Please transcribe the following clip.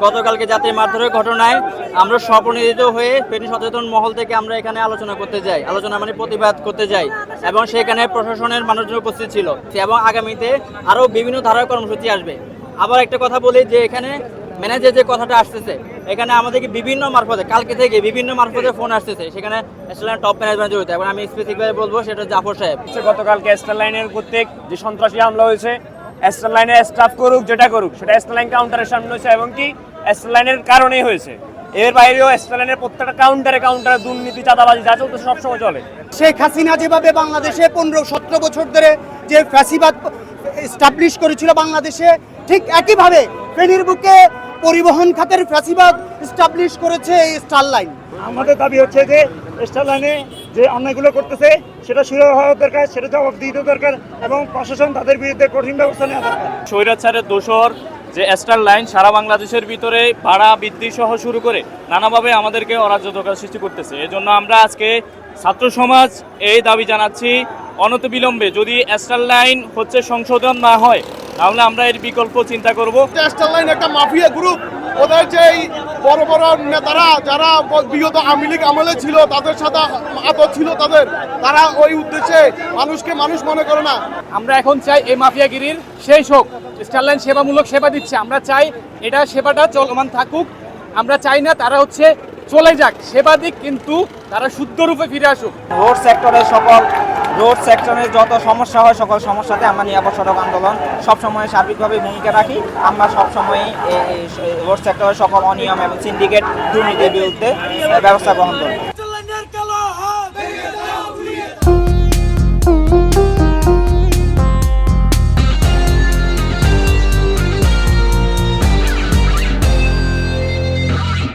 গতকালকে যাত্রী মারধরের ঘটনায় আমরা স্বপ্রণোদিত হয়ে ফেনী সচেতন মহল থেকে আমরা এখানে আলোচনা করতে যাই, আলোচনা মানে প্রতিবাদ করতে যাই, এবং সেখানে প্রশাসনের মানুষজন উপস্থিত ছিল এবং আগামীতে আরও বিভিন্ন ধারার কর্মসূচি আসবে। আবার একটা কথা বলি যে এখানে ম্যানেজার যে কথাটা আসতেছে, এখানে আমাদেরকে বিভিন্ন মারফতে কালকে থেকে বিভিন্ন মারফতে ফোন আসতেছে, সেখানে স্টারলাইন টপ ম্যানেজমেন্ট জড়িত। এবং আমি স্পেসিফিকভাবে বলবো সেটা জাফর সাহেব। গতকালকে স্টারলাইনের প্রত্যেক যে সন্ত্রাসী হামলা হয়েছে, স্টারলাইনের স্টাফ করুক যেটা করুক সেটা স্টারলাইন কাউন্টারের সামনে হয়েছে এবং কি স্টারলাইনের কারণেই হয়েছে। এর বাইরেও স্টারলাইনের প্রত্যেকটা কাউন্টারে দুর্নীতি, চাঁদাবাজি যা চলতে সবসময় চলে। শেখ হাসিনা যেভাবে বাংলাদেশে 15-17 বছর ধরে যে ফ্যাসিবাদ এস্টাবলিশ করেছিল বাংলাদেশে, ঠিক একইভাবে ফেনীর বুকে পরিবহন খাতের ফ্যাসিবাদ এস্টাবলিশ করেছে এই স্টারলাইন। আমাদের দাবি হচ্ছে যে স্টারলাইনে যে অন্যায়গুলো করতেছে সেটা শুরু হওয়া দরকার, সেটা জবাব দিতে দরকার এবং প্রশাসন তাদের বিরুদ্ধে কঠিন ব্যবস্থা নেওয়া দরকার। স্বৈরাচারের দোসর যে স্টারলাইন সারা বাংলাদেশের ভিতরে ভাড়া বৃদ্ধি সহ শুরু করে নানাভাবে আমাদেরকে অরাজকতার সৃষ্টি করতেছে। এজন্য আমরা আজকে ছাত্র সমাজ এই দাবি জানাচ্ছি, অনতিবিলম্বে যদি স্টারলাইন সংশোধন না হয় তাহলে আমরা এর বিকল্প চিন্তা করব। স্টারলাইন একটা মাফিয়া গ্রুপ, ওদের যে বড় বড় নেতারা যারা বিগত আওয়ামী লীগ আমলে ছিল তাদের সাথে আদর ছিল তারা ওই উদ্দেশ্যে মানুষকে মানুষ মনে করে না। আমরা এখন চাই এই মাফিয়াগিরির শেষ হোক। স্টারলাইন সেবামূলক সেবা দিচ্ছে, আমরা চাই এটা সেবাটা চলমান থাকুক। আমরা চাই না তারা চলে যাক, সেবা দিক, কিন্তু তারা শুদ্ধ রূপে ফিরে আসুক। রোড সেক্টরের যত সমস্যা হয় সকল সমস্যাতে আমরা নিরাপদ সড়ক আন্দোলন সবসময় সার্বিকভাবে ভূমিকা রাখি। আমরা সবসময় রোড সেক্টরের সকল অনিয়ম এবং সিন্ডিকেট দুর্নীতির বিরুদ্ধে ব্যবস্থা গ্রহণ করি।